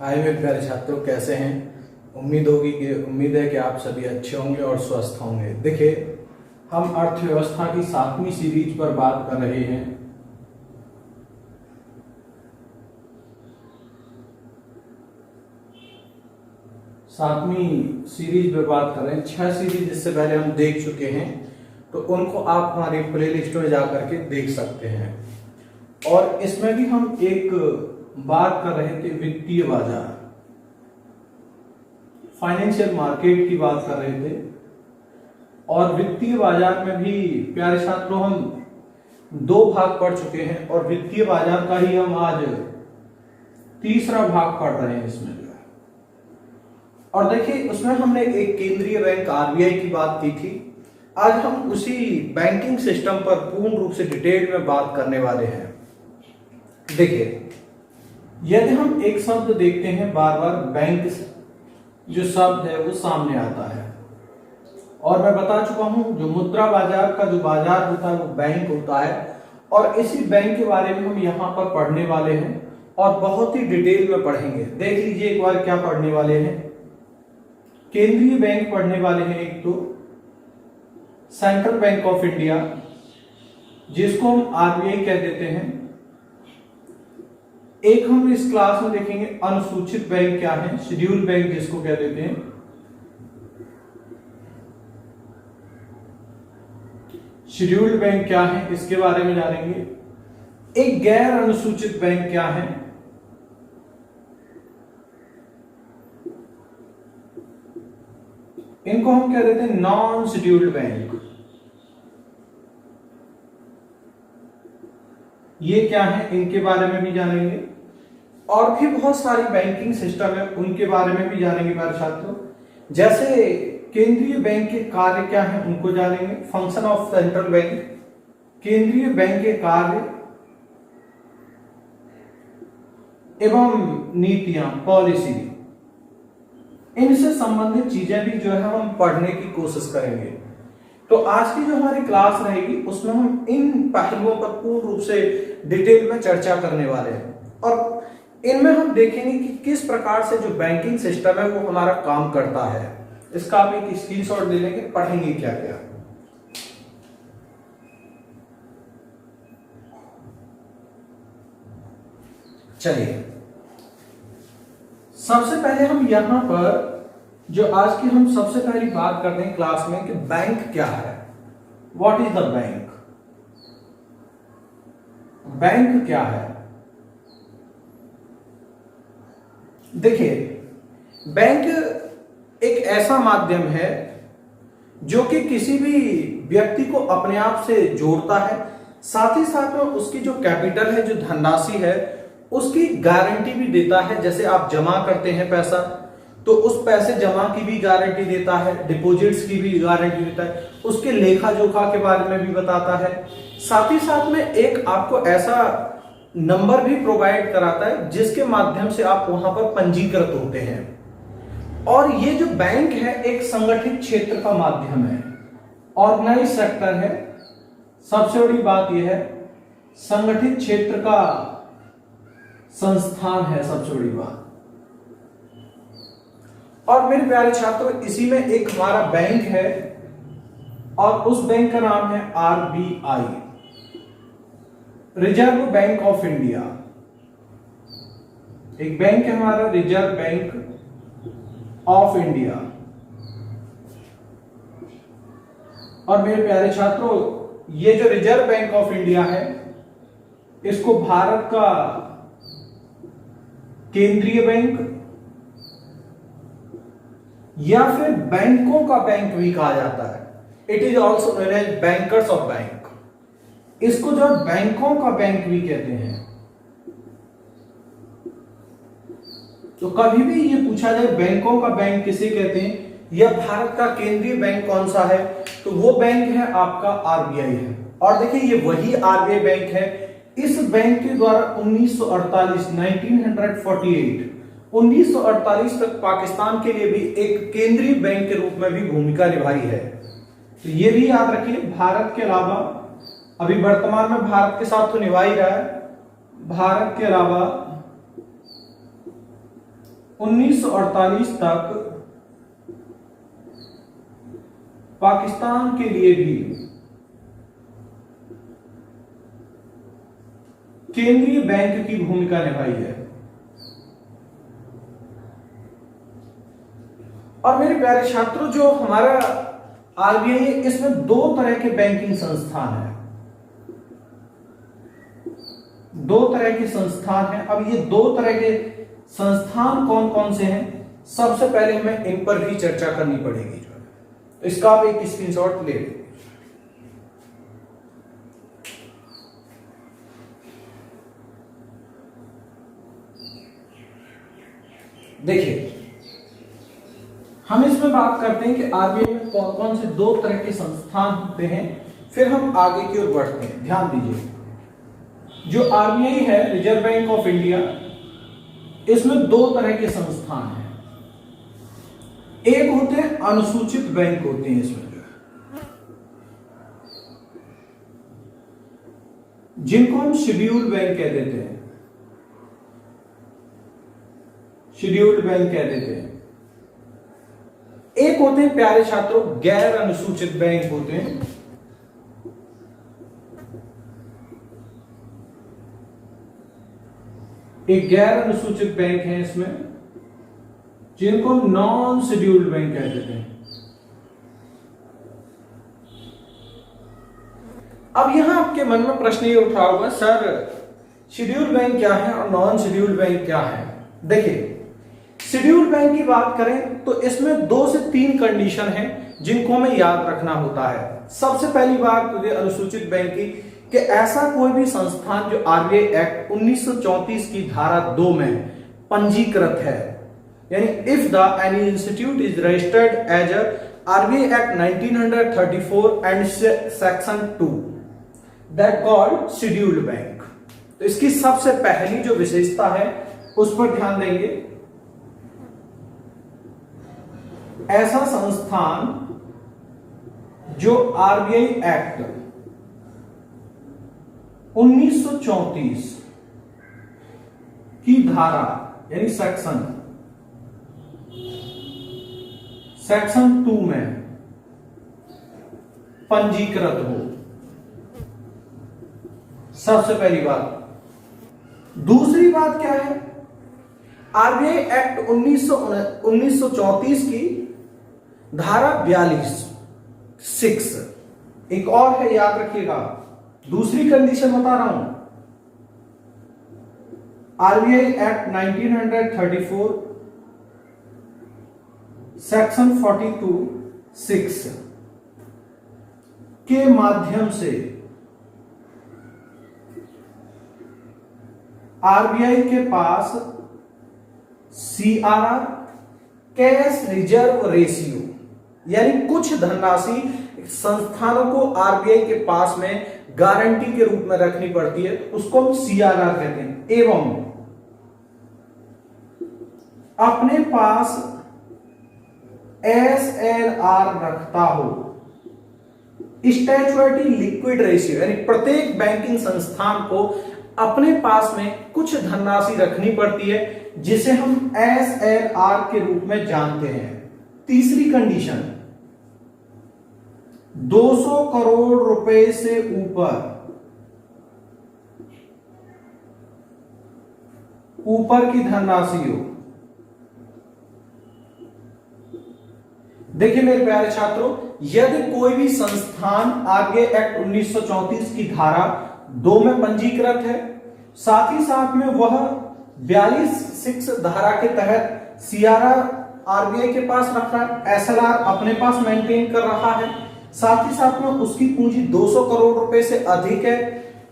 हाय मेरे प्यारे छात्रों, कैसे हैं। उम्मीद है कि आप सभी अच्छे होंगे और स्वस्थ होंगे। देखिए, हम अर्थव्यवस्था की 7वीं सीरीज पर बात कर रहे हैं। सातवीं सीरीज पर बात कर रहे हैं। 6 सीरीज इससे पहले हम देख चुके हैं, तो उनको आप हमारी प्लेलिस्ट में जाकर के देख सकते हैं। और इसमें भी हम एक बात कर रहे थे वित्तीय बाजार, फाइनेंशियल मार्केट की बात कर रहे थे। और वित्तीय बाजार में भी प्यारे छात्रों हम 2 भाग पढ़ चुके हैं और वित्तीय बाजार का ही हम आज तीसरा भाग पढ़ रहे हैं इसमें। और देखिए, उसमें हमने एक केंद्रीय बैंक आरबीआई की बात की थी। आज हम उसी बैंकिंग सिस्टम पर पूर्ण रूप से डिटेल में बात करने वाले हैं। देखिए, यदि हम एक शब्द देखते हैं, बार बार बैंक जो शब्द है वो सामने आता है। और मैं बता चुका हूं, जो मुद्रा बाजार का जो बाजार होता है वो बैंक होता है। और इसी बैंक के बारे में हम यहां पर पढ़ने वाले हैं और बहुत ही डिटेल में पढ़ेंगे। देख लीजिए एक बार क्या पढ़ने वाले हैं। केंद्रीय बैंक पढ़ने वाले हैं, एक तो सेंट्रल बैंक ऑफ इंडिया, जिसको हम आरबीआई कह देते हैं। एक हम इस क्लास में देखेंगे अनुसूचित बैंक क्या है, शेड्यूल बैंक जिसको कह देते हैं। शेड्यूल्ड बैंक क्या है, इसके बारे में जानेंगे। एक गैर अनुसूचित बैंक क्या है, इनको हम कह देते हैं नॉन शेड्यूल्ड बैंक। ये क्या है, इनके बारे में भी जानेंगे। और भी बहुत सारी बैंकिंग सिस्टम है, उनके बारे में भी जानेंगे मेरे छात्रों। जैसे केंद्रीय बैंक के कार्य क्या है, उनको जानेंगे। फंक्शन ऑफ सेंट्रल बैंक, केंद्रीय बैंक के कार्य एवं नीतियां, पॉलिसी, इनसे संबंधित चीजें भी जो है हम पढ़ने की कोशिश करेंगे। तो आज की जो हमारी क्लास रहेगी उसमें हम इन पहलुओं पर पूर्ण रूप से डिटेल में चर्चा करने वाले हैं। और इनमें हम देखेंगे कि किस प्रकार से जो बैंकिंग सिस्टम है वो हमारा काम करता है। इसका आप एक स्क्रीनशॉट ले लेंगे, पढ़ेंगे क्या क्या। चलिए, सबसे पहले हम यहां पर जो आज की हम सबसे पहली बात करते हैं क्लास में कि बैंक क्या है। What is the bank, bank क्या है। देखिए, बैंक एक ऐसा माध्यम है जो कि किसी भी व्यक्ति को अपने आप से जोड़ता है, साथ ही साथ में उसकी जो कैपिटल है, जो धनराशि है, उसकी गारंटी भी देता है। जैसे आप जमा करते हैं पैसा, तो उस पैसे जमा की भी गारंटी देता है, डिपॉजिट्स की भी गारंटी देता है, उसके लेखा जोखा के बारे में भी बताता है। साथ ही साथ में एक आपको ऐसा नंबर भी प्रोवाइड कराता है जिसके माध्यम से आप वहां पर पंजीकृत होते हैं। और ये जो बैंक है एक संगठित क्षेत्र का माध्यम है, ऑर्गेनाइज सेक्टर है। सबसे बड़ी बात यह है, संगठित क्षेत्र का संस्थान है, सबसे बड़ी बात। और मेरे प्यारे छात्रों, इसी में एक हमारा बैंक है और उस बैंक का नाम है RBI, reserve bank of India. एक बैंक है हमारा रिजर्व बैंक ऑफ इंडिया। और मेरे प्यारे छात्रों, ये जो रिजर्व बैंक ऑफ इंडिया है, इसको भारत का केंद्रीय बैंक या फिर बैंकों का बैंक भी कहा जाता है। It is also known as bankers of bank. इसको जो बैंकों का बैंक भी कहते हैं। तो कभी भी ये पूछा जाए बैंकों का बैंक किसे कहते हैं या भारत का केंद्रीय बैंक कौन सा है, तो वो बैंक है आपका आरबीआई है। और देखिए, ये वही आरबीआई बैंक है। इस बैंक के द्वारा 1948 तक पाकिस्तान के लिए भी एक केंद्रीय बैंक के रूप में भी भूमिका निभाई है। तो ये भी याद रखिए, भारत के अलावा अभी वर्तमान में भारत के साथ तो निभा ही रहा है, भारत के अलावा 1948 तक पाकिस्तान के लिए भी केंद्रीय बैंक की भूमिका निभाई है। और मेरे प्यारे छात्रों, जो हमारा आरबीआई है, इसमें दो तरह के बैंकिंग संस्थान है, दो तरह के संस्थान हैं। अब ये दो तरह के संस्थान कौन कौन से हैं, सबसे पहले हमें इन पर भी चर्चा करनी पड़ेगी। जो है तो इसका आप एक स्क्रीनशॉट ले लीजिए। देखिए, हम इसमें बात करते हैं कि आरबीआई में कौन कौन से दो तरह के संस्थान होते हैं, फिर हम आगे की ओर बढ़ते हैं। ध्यान दीजिए, जो आरबीआई है, रिजर्व बैंक ऑफ इंडिया, इसमें दो तरह के संस्थान हैं। एक होते हैं अनुसूचित बैंक होते हैं, इसमें जो है जिनको हम शेड्यूल्ड बैंक कह देते हैं, शेड्यूल्ड बैंक कह देते हैं। एक होते हैं प्यारे छात्रों गैर अनुसूचित बैंक होते हैं। एक गैर अनुसूचित बैंक है इसमें, जिनको नॉन शेड्यूल्ड बैंक कह देते हैं। अब यहां आपके मन में प्रश्न ये उठा होगा, सर शेड्यूल्ड बैंक क्या है और नॉन शेड्यूल्ड बैंक क्या है। देखिए, शेड्यूल्ड बैंक की बात करें तो इसमें 2 से 3 कंडीशन हैं जिनको हमें याद रखना होता है। सबसे पहली बात अनुसूचित बैंक की, कि ऐसा कोई भी संस्थान जो आरबीआई एक्ट 1934 की धारा 2 में पंजीकृत है, यानी if the any institute is registered as a RBI act 1934 and section 2 that called scheduled bank. तो इसकी सबसे पहली जो विशेषता है उस पर ध्यान देंगे। ऐसा संस्थान जो आरबीआई एक्ट 1934 की धारा यानी सेक्शन 2 में पंजीकृत हो, सबसे पहली बात। दूसरी बात क्या है, आरबीआई एक्ट 1934 की धारा 42(6) एक और है, याद रखिएगा। दूसरी कंडीशन बता रहा हूं, आरबीआई एक्ट 1934 सेक्शन 42(6) के माध्यम से आरबीआई के पास सीआरआर, कैश रिजर्व रेशियो, यानी कुछ धनराशि संस्थानों को आरबीआई के पास में गारंटी के रूप में रखनी पड़ती है, उसको हम सीआरआर कहते हैं, एवं अपने पास एसएलआर रखता हो, स्टैच्यूटरी लिक्विड रेशियो, यानी प्रत्येक बैंकिंग संस्थान को अपने पास में कुछ धनराशि रखनी पड़ती है जिसे हम एसएलआर के रूप में जानते हैं। तीसरी कंडीशन, 200 करोड़ रुपए से ऊपर की धनराशि हो। देखिए मेरे प्यारे छात्रों, यदि कोई भी संस्थान आरबीआई एक्ट 1934 की धारा 2 में पंजीकृत है, साथ ही साथ में वह 42(6) धारा के तहत सीआरआर आरबीआई के पास रख रहा है, एसएलआर अपने पास मेंटेन कर रहा है, साथ ही साथ में उसकी पूंजी 200 करोड़ रुपए से अधिक है,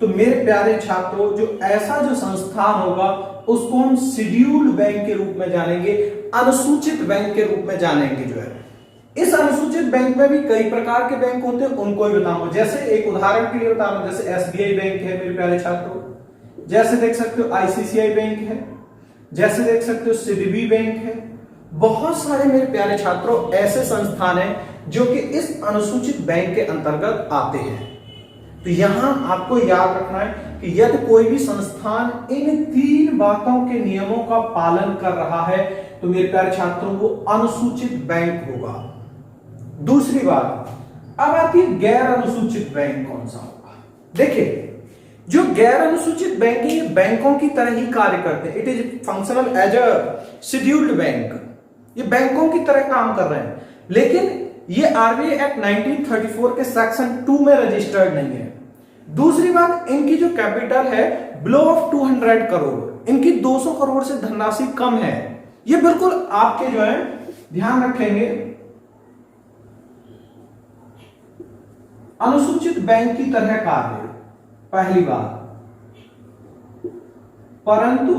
तो मेरे प्यारे छात्रों जो ऐसा जो संस्थान होगा उसको हम शेड्यूल्ड बैंक के रूप में जानेंगे, अनुसूचित बैंक के रूप में जानेंगे। जो है इस अनुसूचित बैंक में भी कई प्रकार के बैंक होते हैं, उनको ही बताऊंगा। जैसे एक उदाहरण के लिए बताऊंगा, जैसे एसबीआई बैंक है मेरे प्यारे छात्रों, जैसे देख सकते हो आईसीसीआई बैंक है, जैसे देख सकते हो सीडीबी बैंक है। बहुत सारे मेरे प्यारे छात्रों ऐसे संस्थान हैं जो कि इस अनुसूचित बैंक के अंतर्गत आते हैं। तो यहां आपको याद रखना है कि यदि कोई भी संस्थान इन 3 बातों के नियमों का पालन कर रहा है तो मेरे प्यारे छात्रों वो अनुसूचित बैंक होगा। दूसरी बात, अब आती है गैर अनुसूचित बैंक कौन सा होगा। देखिए, जो गैर अनुसूचित बैंक है ये बैंकों की तरह ही कार्य करते हैं। It is functional as a scheduled bank, ये बैंकों की तरह काम कर रहे हैं, लेकिन ये आरबीआई एक्ट 1934 के सेक्शन 2 में रजिस्टर्ड नहीं है। दूसरी बात, इनकी जो कैपिटल है बिलो ऑफ 200 करोड़, इनकी 200 करोड़ से धनराशि कम है। ये बिल्कुल आपके जो है ध्यान रखेंगे अनुसूचित बैंक की तरह कार्य, पहली बात, परंतु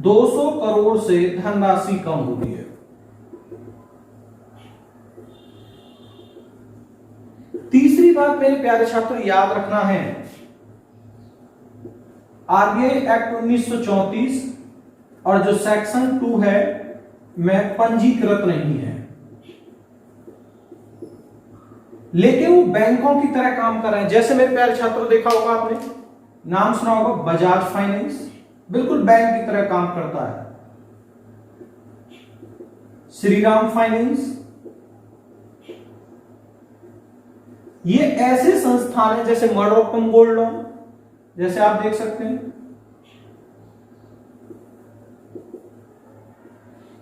200 करोड़ से धनराशि कम होती है। तीसरी बात मेरे प्यारे छात्रों याद रखना है, आरबीआई एक्ट 1934 और जो सेक्शन 2 है में पंजीकृत नहीं है, लेकिन वो बैंकों की तरह काम कर रहे हैं। जैसे मेरे प्यारे छात्रों देखा होगा आपने, नाम सुना होगा बजाज फाइनेंस, बिल्कुल बैंक की तरह काम करता है। श्रीराम फाइनेंस, ये ऐसे संस्थान है जैसे मडरौप्पम गोल्ड लोन, जैसे आप देख सकते हैं।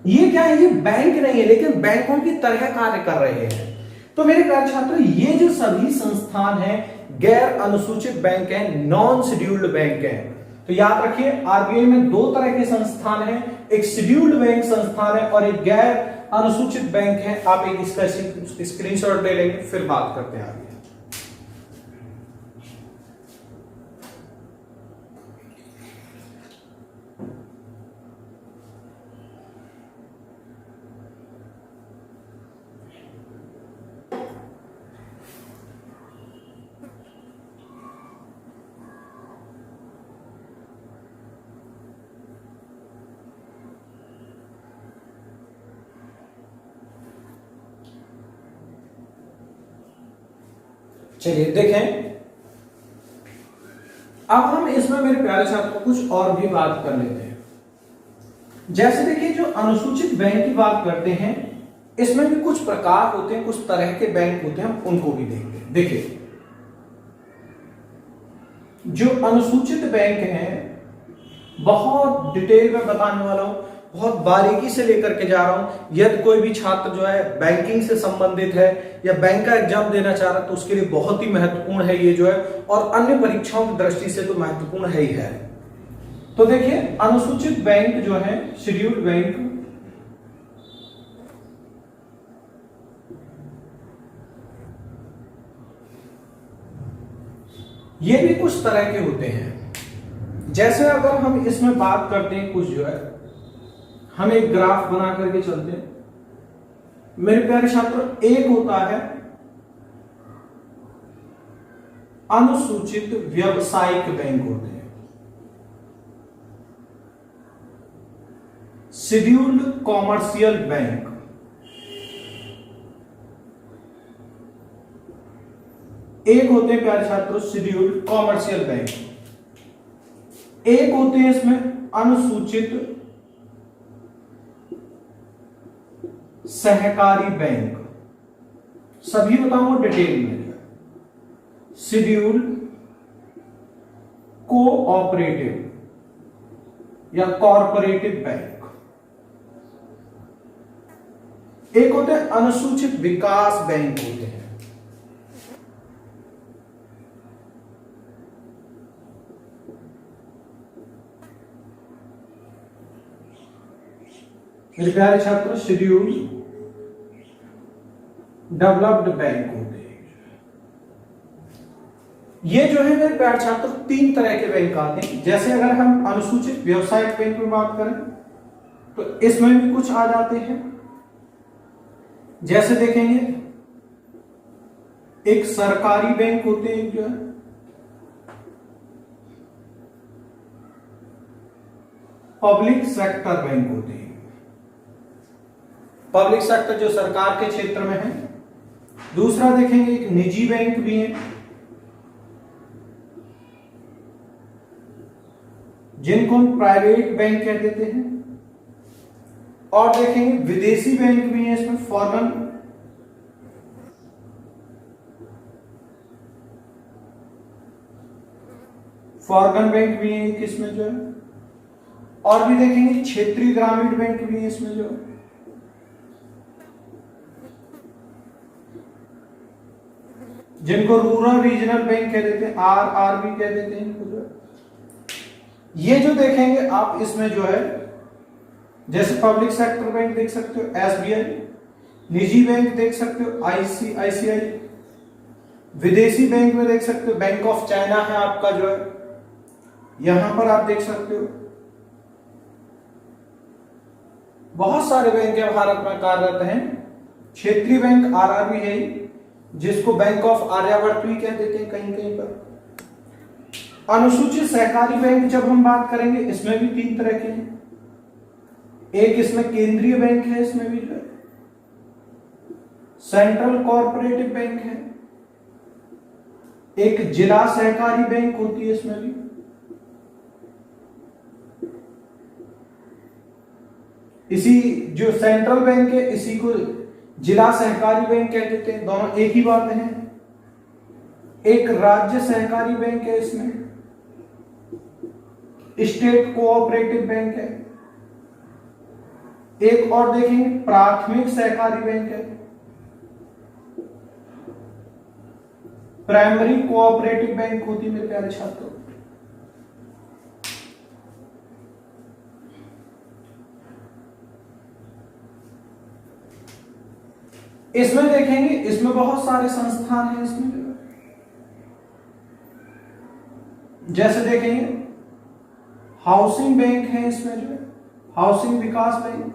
ये क्या है, ये बैंक नहीं है लेकिन बैंकों की तरह कार्य कर रहे हैं। तो मेरे प्यारे छात्रों, ये जो सभी संस्थान हैं गैर अनुसूचित बैंक हैं, नॉन शेड्यूल्ड बैंक हैं। तो याद रखिए, आरबीआई में 2 तरह के संस्थान हैं, एक शेड्यूल्ड बैंक संस्थान है और एक गैर अनुसूचित बैंक है। आप एक इसका स्क्रीनशॉट ले लेंगे, फिर बात करते हैं आगे। चलिए देखें, अब हम इसमें मेरे प्यारे छात्रों कुछ और भी बात कर लेते हैं। जैसे देखिए, जो अनुसूचित बैंक की बात करते हैं, इसमें भी कुछ प्रकार होते हैं, कुछ तरह के बैंक होते हैं, हम उनको भी देखते हैं। देखिए, जो अनुसूचित बैंक हैं, बहुत डिटेल में बताने वाला हूं, बहुत बारीकी से लेकर के जा रहा हूं। यदि कोई भी छात्र जो है बैंकिंग से संबंधित है या बैंक का एग्जाम देना चाह रहा है तो उसके लिए बहुत ही महत्वपूर्ण है ये जो है, और अन्य परीक्षाओं की दृष्टि से तो महत्वपूर्ण है ही है। तो देखिए, अनुसूचित बैंक जो है, शेड्यूल्ड बैंक, ये भी कुछ तरह के होते हैं। जैसे अगर हम इसमें बात करते हैं, कुछ जो है हम एक ग्राफ बना करके चलते हैं मेरे प्यारे छात्रों। एक होता है अनुसूचित व्यावसायिक बैंक होते हैं, शेड्यूल्ड कॉमर्शियल बैंक, एक होते हैं प्यारे छात्रों शेड्यूल्ड कॉमर्शियल बैंक, एक होते हैं इसमें अनुसूचित सहकारी बैंक, सभी बताऊंगा डिटेल में। शेड्यूल्ड कोऑपरेटिव या कॉरपोरेटिव बैंक, एक होते हैं अनुसूचित विकास बैंक होते हैं। मेरे प्यारे छात्रों, शेड्यूल्ड डेवलप्ड बैंक होते हैं। ये जो है मेरे प्यारे छात्रों 3 तरह के बैंक आते हैं। जैसे अगर हम अनुसूचित व्यावसायिक बैंक में बात करें तो इसमें भी कुछ आ जाते हैं। जैसे देखेंगे, एक सरकारी बैंक होते हैं जो है, पब्लिक सेक्टर बैंक होते हैं। पब्लिक सेक्टर जो सरकार के क्षेत्र में है, दूसरा देखेंगे एक निजी बैंक भी है जिनको हम प्राइवेट बैंक कह देते हैं, और देखेंगे विदेशी बैंक भी है इसमें, फॉरेन बैंक भी है इसमें जो है, और भी देखेंगे क्षेत्रीय ग्रामीण बैंक भी है इसमें जो है। जिनको रूरल रीजनल बैंक कह देते हैं, आर भी कह देते हैं इनको जो है। ये जो देखेंगे आप इसमें जो है, जैसे पब्लिक सेक्टर बैंक देख सकते हो एसबीआई, निजी बैंक देख सकते हो आईसीआईसीआई, विदेशी बैंक में देख सकते हो बैंक ऑफ चाइना है आपका जो है, यहां पर आप देख सकते हो बहुत सारे बैंक है भारत में कार्यरत हैं। क्षेत्रीय बैंक आरआर भी है, जिसको बैंक ऑफ आर्यावर्त भी कह देते हैं कहीं कहीं पर। अनुसूचित सहकारी बैंक जब हम बात करेंगे, इसमें भी 3 तरह के हैं। एक इसमें केंद्रीय बैंक है, इसमें भी जो है सेंट्रल कोऑपरेटिव बैंक है, एक जिला सहकारी बैंक होती है इसमें भी, इसी जो सेंट्रल बैंक है इसी को जिला सहकारी बैंक कह देते हैं, दोनों एक ही बात है। एक राज्य सहकारी बैंक है इसमें, स्टेट कोऑपरेटिव बैंक है, एक और देखेंगे प्राथमिक सहकारी बैंक है, प्राइमरी कोऑपरेटिव बैंक होती है मेरे प्यारे छात्रों। इसमें देखेंगे, इसमें बहुत सारे संस्थान हैं इसमें, जैसे देखेंगे हाउसिंग बैंक है इसमें जो है, हाउसिंग विकास बैंक,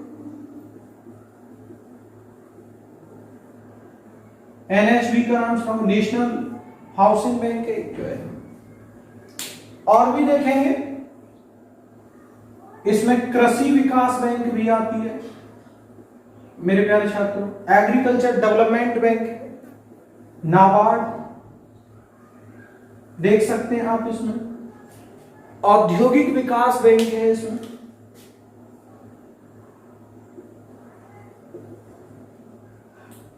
एनएचबी का नाम सुना, नेशनल हाउसिंग बैंक जो है। और भी देखेंगे इसमें कृषि विकास बैंक भी आती है मेरे प्यारे छात्रों, एग्रीकल्चर डेवलपमेंट बैंक, नाबार्ड देख सकते हैं आप इसमें, औद्योगिक विकास बैंक है इसमें,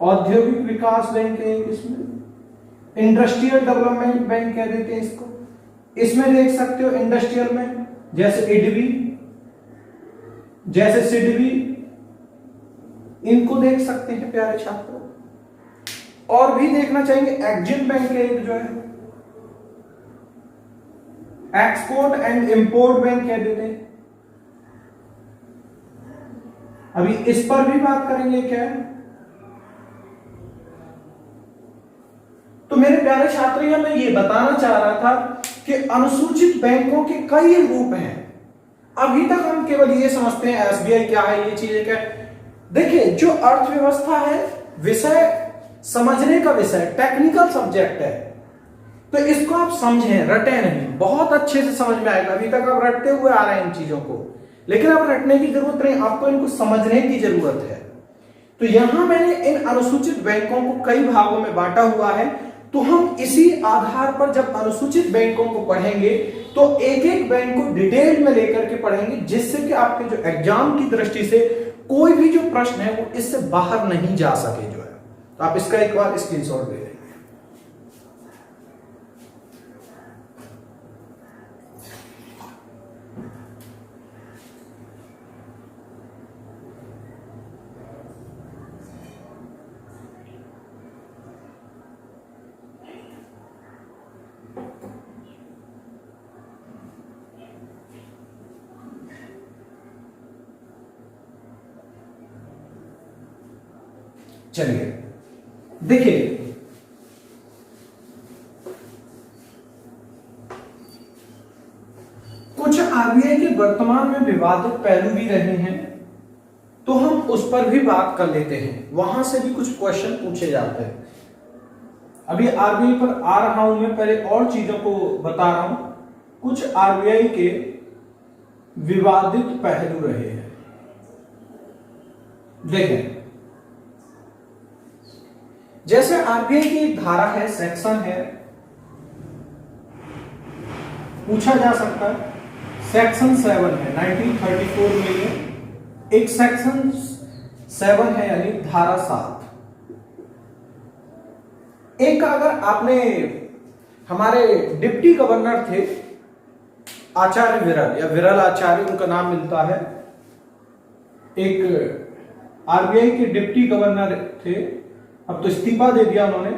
औद्योगिक विकास बैंक है इसमें, इंडस्ट्रियल डेवलपमेंट बैंक कह देते हैं इसको। इसमें देख सकते हो इंडस्ट्रियल में जैसे इडबी, जैसे सिडबी, इनको देख सकते हैं प्यारे छात्रों। और भी देखना चाहेंगे एक्जिम बैंक है एक जो है, एक्सपोर्ट एंड इंपोर्ट बैंक कह देते हैं। अभी इस पर भी बात करेंगे क्या है। तो मेरे प्यारे छात्रों, मैं ये बताना चाह रहा था कि अनुसूचित बैंकों के कई रूप हैं। अभी तक हम केवल ये समझते हैं एसबीआई क्या है, ये चीजें क्या है। देखिए, जो अर्थव्यवस्था है विषय समझने का विषय, टेक्निकल सब्जेक्ट है, तो इसको आप समझें, रटे नहीं, बहुत अच्छे से समझ में आएगा। अभी तक आप रटते हुए आ रहे हैं इन चीजों को, लेकिन अब रटने की जरूरत नहीं, आपको इनको समझने की जरूरत है। तो यहां मैंने इन अनुसूचित बैंकों को कई भागों में बांटा हुआ है, तो हम इसी आधार पर जब अनुसूचित बैंकों को पढ़ेंगे तो एक एक बैंक को डिटेल में लेकर के पढ़ेंगे, जिससे कि आपके जो एग्जाम की दृष्टि से कोई भी जो प्रश्न है वो इससे बाहर नहीं जा सके जो है। तो आप इसका एक बार स्क्रीनशॉट ले लें। चलिए देखिए, कुछ आरबीआई के वर्तमान में विवादित पहलू भी रहे हैं, तो हम उस पर भी बात कर लेते हैं। वहां से भी कुछ क्वेश्चन पूछे जाते हैं। अभी आरबीआई पर आ रहा हूं मैं, पहले और चीजों को बता रहा हूं। कुछ आरबीआई के विवादित पहलू रहे हैं। देखें, जैसे आरबीआई की एक धारा है, सेक्शन है, पूछा जा सकता है, सेक्शन 7 है 1934 में, ये एक सेक्शन 7 है यानी धारा 7। एक अगर आपने, हमारे डिप्टी गवर्नर थे आचार्य विरल या विरल आचार्य, उनका नाम मिलता है, एक आरबीआई के डिप्टी गवर्नर थे, अब तो इस्तीफा दे दिया उन्होंने,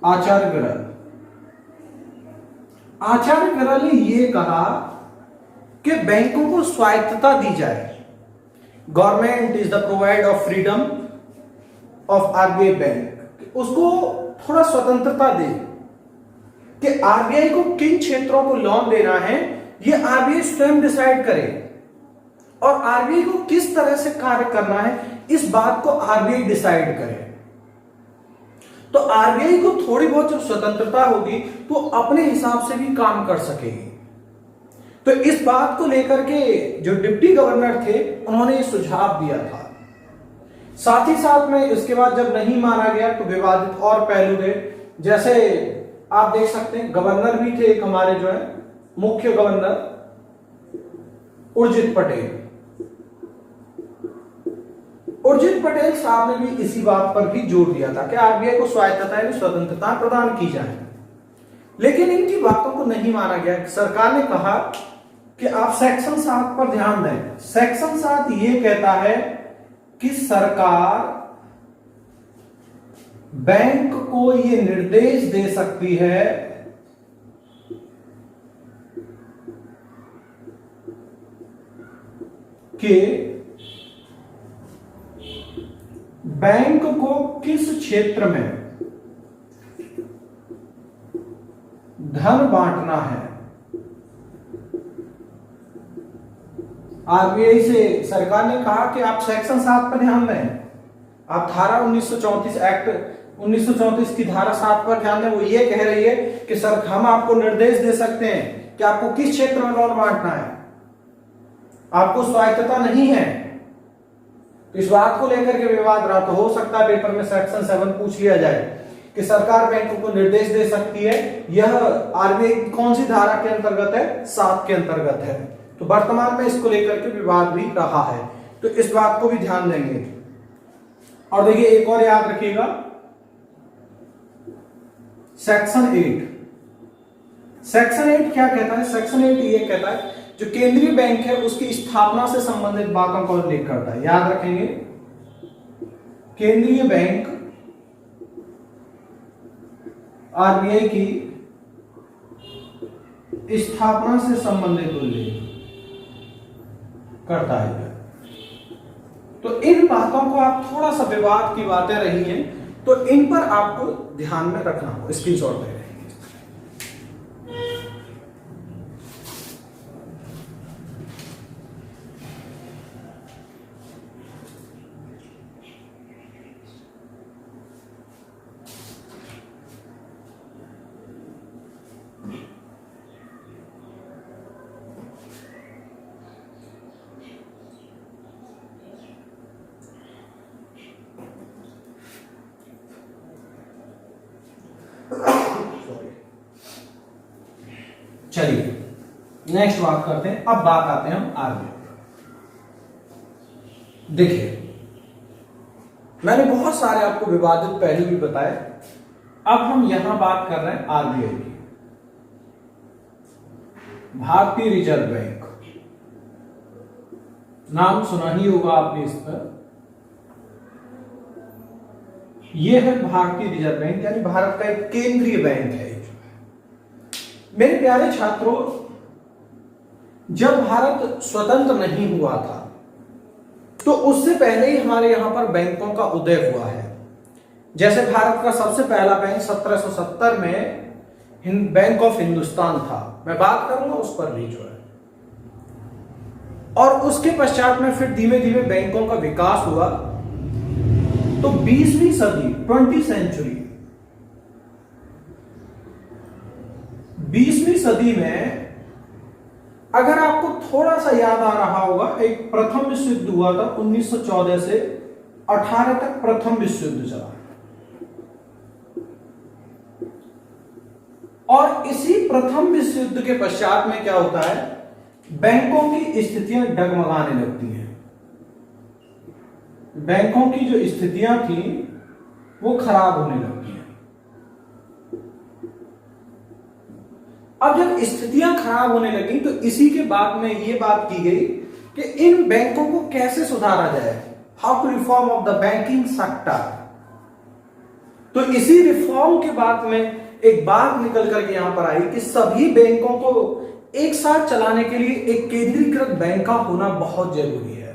आचार्य विरल। आचार्य विरल ने यह कहा कि बैंकों को स्वायत्तता दी जाए, government is the provide of freedom of RBI bank, उसको थोड़ा स्वतंत्रता दे कि आरबीआई को किन क्षेत्रों को लोन देना है ये आरबीआई स्वयं डिसाइड करे, और आरबीआई को किस तरह से कार्य करना है इस बात को आरबीआई डिसाइड करे। तो आरबीआई को थोड़ी बहुत जब स्वतंत्रता होगी तो अपने हिसाब से भी काम कर सकेगी। तो इस बात को लेकर के जो डिप्टी गवर्नर थे उन्होंने ये सुझाव दिया था। साथ ही साथ में इसके बाद जब नहीं माना गया तो विवादित और पहलू थे, जैसे आप देख सकते हैं गवर्नर भी थे एक हमारे जो है मुख्य गवर्नर उर्जित पटेल। उर्जित पटेल साहब ने भी इसी बात पर भी जोर दिया था कि आरबीआई को स्वायत्तता यानी स्वतंत्रता प्रदान की जाए, लेकिन इनकी बातों को नहीं माना गया। सरकार ने कहा कि आप सेक्शन 7 पर ध्यान दें। सेक्शन 7 ये कहता है कि सरकार बैंक को ये निर्देश दे सकती है कि बैंक को किस क्षेत्र में धन बांटना है। आरबीआई से सरकार ने कहा कि आप सेक्शन 7 पर ध्यान दें, आप धारा 1934 एक्ट 1934 की धारा 7 पर ध्यान दें। वो ये कह रही है कि सर हम आपको निर्देश दे सकते हैं कि आपको किस क्षेत्र में लोन बांटना है, आपको स्वायत्तता नहीं है। तो इस बात को लेकर के विवाद रहा, तो हो सकता है पेपर में सेक्शन 7 पूछ लिया जाए कि सरकार बैंकों को निर्देश दे सकती है। यह आरबीआई कौन सी धारा के अंतर्गत है? 7 के अंतर्गत है। तो वर्तमान में इसको लेकर के विवाद भी रहा है, तो इस बात को भी ध्यान देंगे। और देखिए एक और याद रखिएगा, सेक्शन 8। सेक्शन 8 क्या कहता है? सेक्शन 8 ये कहता है जो केंद्रीय बैंक है उसकी स्थापना से संबंधित बातों को उल्लेख करता है। याद रखेंगे, केंद्रीय बैंक आरबीआई की स्थापना से संबंधित उल्लेख करता है। तो इन बातों को आप थोड़ा सा विवाद की बातें रही हैं तो इन पर आपको ध्यान में रखना हो, स्क्रीनशॉट ले रहेंगे। चलिए नेक्स्ट बात करते हैं। अब बात आते हैं हम आरबीआई। देखिए मैंने बहुत सारे आपको विवादित पहलू भी बताए, अब हम यहां बात कर रहे हैं आरबीआई की। भारतीय रिजर्व बैंक, नाम सुना ही होगा आपने इस पर। यह है भारतीय रिजर्व बैंक, यानी भारत का एक केंद्रीय बैंक है। मेरे प्यारे छात्रों, जब भारत स्वतंत्र नहीं हुआ था तो उससे पहले ही हमारे यहां पर बैंकों का उदय हुआ है। जैसे भारत का सबसे पहला बैंक 1770 में बैंक ऑफ हिंदुस्तान था, मैं बात करूंगा उस पर भी जो है। और उसके पश्चात में फिर धीमे धीमे बैंकों का विकास हुआ। तो 20वीं सदी 20th सेंचुरी 20वीं सदी में अगर आपको थोड़ा सा याद आ रहा होगा, एक प्रथम विश्व युद्ध हुआ था 1914 से 18 तक प्रथम विश्व युद्ध चला और इसी प्रथम विश्व युद्ध के पश्चात में क्या होता है, बैंकों की स्थितियां डगमगाने लगती हैं। बैंकों की जो स्थितियां थी वो खराब होने लगती हैं। अब जब स्थितियां खराब होने लगी तो इसी के बाद में ये बात की गई कि इन बैंकों को कैसे सुधारा जाए, how to reform of the banking sector. तो इसी रिफॉर्म के बाद में एक बात निकल करके यहां पर आई कि सभी बैंकों को एक साथ चलाने के लिए एक केंद्रीकृत बैंक का होना बहुत जरूरी है।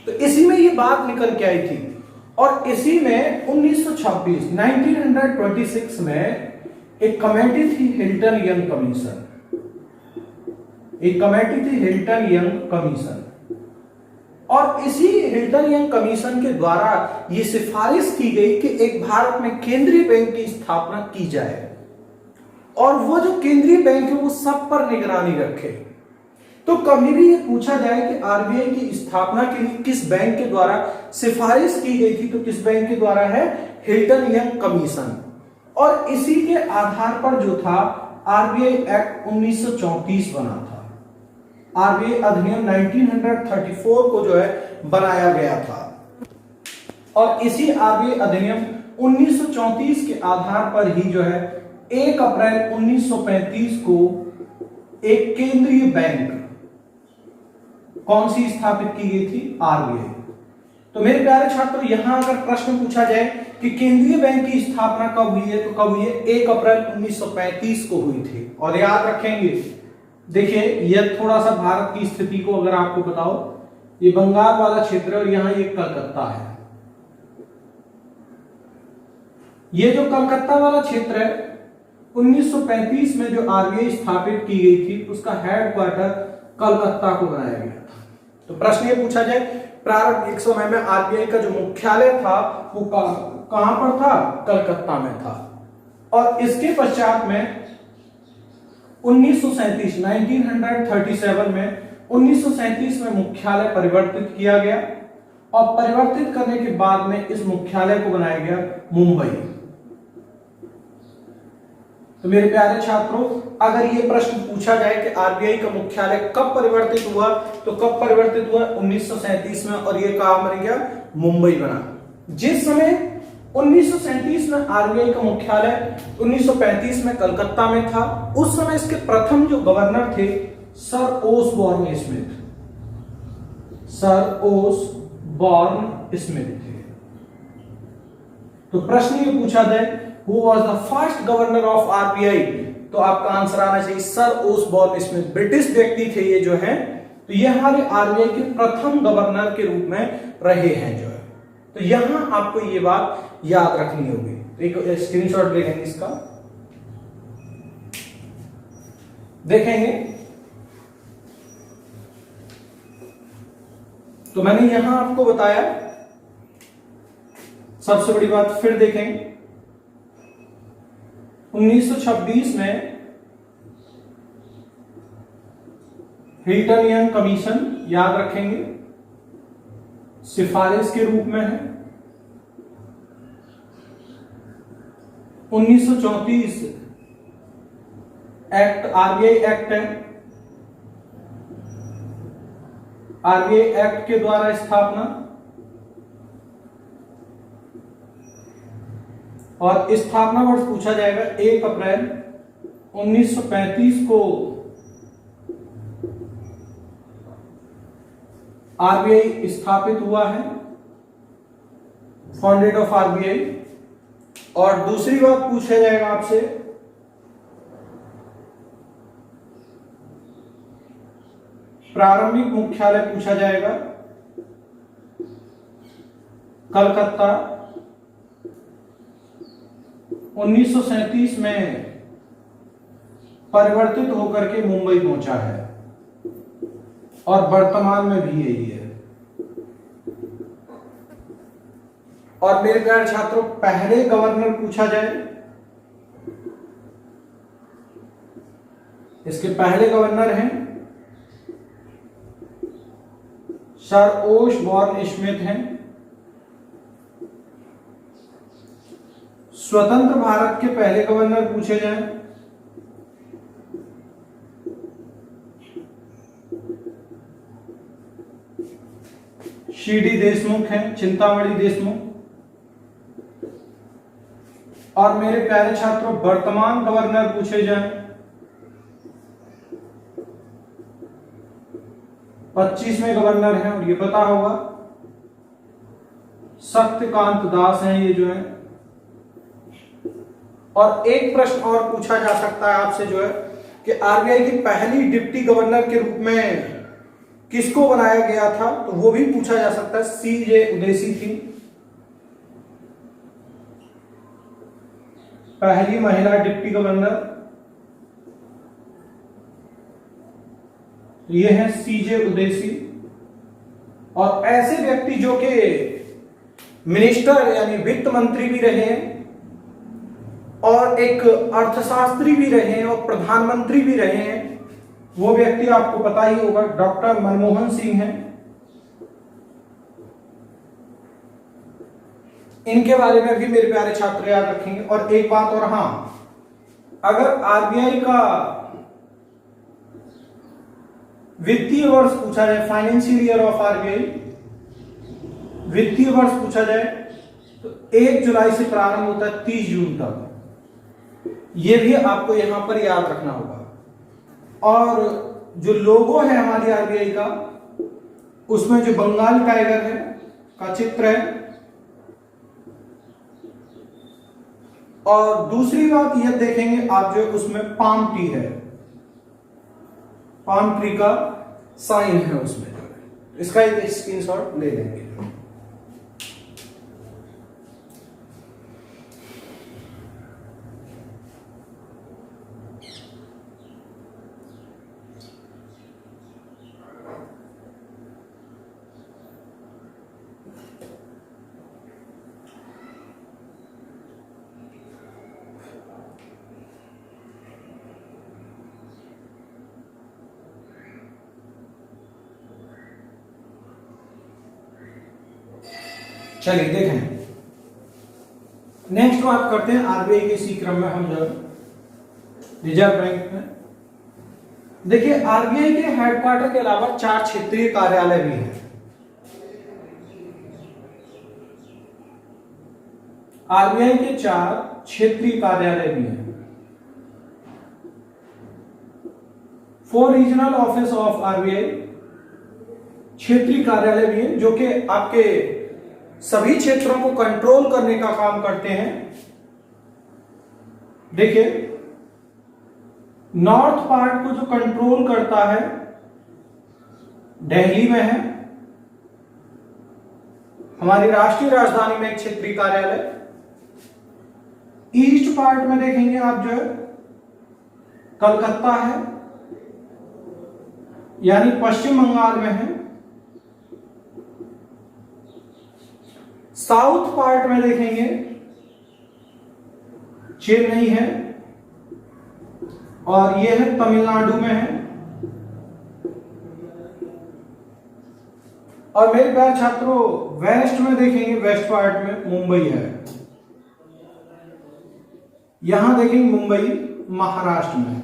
तो इसी में ये बात निकल के आई थी और इसी में 1926 में एक कमेटी थी हिल्टन यंग कमीशन, एक कमेटी थी हिल्टन यंग कमीशन और इसी हिल्टन यंग कमीशन के द्वारा यह सिफारिश की गई कि एक भारत में केंद्रीय बैंक की स्थापना की जाए और वो जो केंद्रीय बैंक है वो सब पर निगरानी रखे। तो कभी भी ये पूछा जाए कि आरबीआई की स्थापना के लिए किस बैंक के द्वारा सिफारिश की गई थी, तो किस बैंक के द्वारा है, हिल्टन यंग कमीशन। और इसी के आधार पर जो था आरबीआई एक्ट 1934 बना था, आरबीआई अधिनियम 1934 को जो है बनाया गया था और इसी आरबीआई अधिनियम 1934 के आधार पर ही जो है 1 अप्रैल 1935 को एक केंद्रीय बैंक कौन सी स्थापित की गई थी, आरबीआई। तो मेरे प्यारे छात्रों, यहां अगर प्रश्न पूछा जाए कि केंद्रीय बैंक की स्थापना कब हुई है, तो कब हुई है, 1 अप्रैल 1935 को हुई थी। और याद रखेंगे, देखिए यह थोड़ा सा भारत की स्थिति को अगर आपको बताओ, ये बंगाल वाला क्षेत्र है और यहां ये कलकत्ता है। ये जो कलकत्ता वाला क्षेत्र है 1935 में जो आरबीआई स्थापित की गई थी उसका हेडक्वार्टर कलकत्ता को बनाया गया था। तो प्रश्न ये पूछा जाए प्रारंभिक समय में आरबीआई का जो मुख्यालय था वो कहां पर था, कलकत्ता में था। और इसके पश्चात में 1937 में मुख्यालय परिवर्तित किया गया और परिवर्तित करने के बाद में इस मुख्यालय को बनाया गया मुंबई। तो मेरे प्यारे छात्रों, अगर ये प्रश्न पूछा जाए कि आरबीआई का मुख्यालय कब परिवर्तित हुआ, तो कब परिवर्तित हुआ, 1937 में, और ये कहां बन गया, मुंबई बना। जिस समय 1937 में आरबीआई का मुख्यालय 1935 में कलकत्ता में था, उस समय इसके प्रथम जो गवर्नर थे sir Osborne Smith, sir Osborne Smith थे। तो प्रश्न ये पूछा जाए Who was the first governor of RBI? तो आपका आंसर आना चाहिए सर ओसबॉर्न स्मिथ, ब्रिटिश व्यक्ति थे ये जो है। तो ये हमारे आरबीआई के प्रथम गवर्नर के रूप में रहे हैं जो है। तो यहां आपको ये बात याद रखनी होगी। तो एक स्क्रीनशॉट ले लेंगे इसका, देखेंगे। तो मैंने यहां आपको बताया, सबसे बड़ी बात फिर देखेंगे, 1926 में हिल्टन यंग कमीशन, याद रखेंगे, सिफारिश के रूप में है। 1934 एक्ट, आरबीआई एक्ट है, आरबीआई एक्ट के द्वारा स्थापना। और स्थापना वर्ष पूछा जाएगा 1 अप्रैल 1935 को आरबीआई स्थापित हुआ है, फाउंडेड ऑफ आरबीआई। और दूसरी बात पूछा जाएगा आपसे, प्रारंभिक मुख्यालय पूछा जाएगा कलकत्ता, 1937 में परिवर्तित होकर के मुंबई पहुंचा है और वर्तमान में भी यही है। और मेरे प्यारे छात्रों, पहले गवर्नर पूछा जाए, इसके पहले गवर्नर हैं सर ओसबॉर्न स्मिथ हैं स्वतंत्र भारत के पहले गवर्नर पूछे जाएं। CD देशमुख हैं, चिंतामणि देशमुख। और मेरे प्यारे छात्रों, वर्तमान गवर्नर पूछे जाएं। 25वें गवर्नर हैं और ये पता होगा, शक्तिकांत दास हैं ये जो है। और एक प्रश्न और पूछा जा सकता है आपसे जो है कि RBI की पहली डिप्टी गवर्नर के रूप में किसको बनाया गया था, तो वो भी पूछा जा सकता है। CJ उदेसी थी पहली महिला डिप्टी गवर्नर। ये है CJ उदेसी। और ऐसे व्यक्ति जो कि मिनिस्टर यानी वित्त मंत्री भी रहे हैं और एक अर्थशास्त्री भी रहे हैं और प्रधानमंत्री भी रहे हैं, वो व्यक्ति आपको पता ही होगा, डॉक्टर मनमोहन सिंह हैं। इनके बारे में भी मेरे प्यारे छात्र याद रखेंगे। और एक बात और, हां, अगर RBI का वित्तीय वर्ष पूछा जाए, फाइनेंशियल ईयर ऑफ RBI, वित्तीय वर्ष पूछा जाए, तो 1 जुलाई से प्रारंभ होता है 30 जून तक। यह भी आपको यहां पर याद रखना होगा। और जो लोगो है हमारी RBI का, उसमें जो बंगाल टाइगर है का चित्र है। और दूसरी बात यह देखेंगे आप जो उसमें पाम ट्री है, पाम ट्री का साइन है उसमें, इसका एक स्क्रीनशॉट ले लेंगे। चलिए देखें, नेक्स्ट बात करते हैं RBI के इसी क्रम में हम जब रिजर्व बैंक में। देखिए, RBI के हेडक्वार्टर के अलावा 4 क्षेत्रीय कार्यालय भी हैं। RBI के 4 क्षेत्रीय कार्यालय भी हैं। 4 रीजनल ऑफिस ऑफ RBI, क्षेत्रीय कार्यालय भी हैं, जो कि आपके सभी क्षेत्रों को कंट्रोल करने का काम करते हैं। देखिए, नॉर्थ पार्ट को जो कंट्रोल करता है दिल्ली में है, हमारी राष्ट्रीय राजधानी में एक क्षेत्रीय कार्यालय। ईस्ट पार्ट में देखेंगे आप जो है कलकत्ता है, यानी पश्चिम बंगाल में है। साउथ पार्ट में देखेंगे चेन्नई है, और यह है तमिलनाडु में है। और मेरे प्यारे छात्रों, वेस्ट में देखेंगे, वेस्ट पार्ट में मुंबई है। यहां देखेंगे मुंबई महाराष्ट्र में है।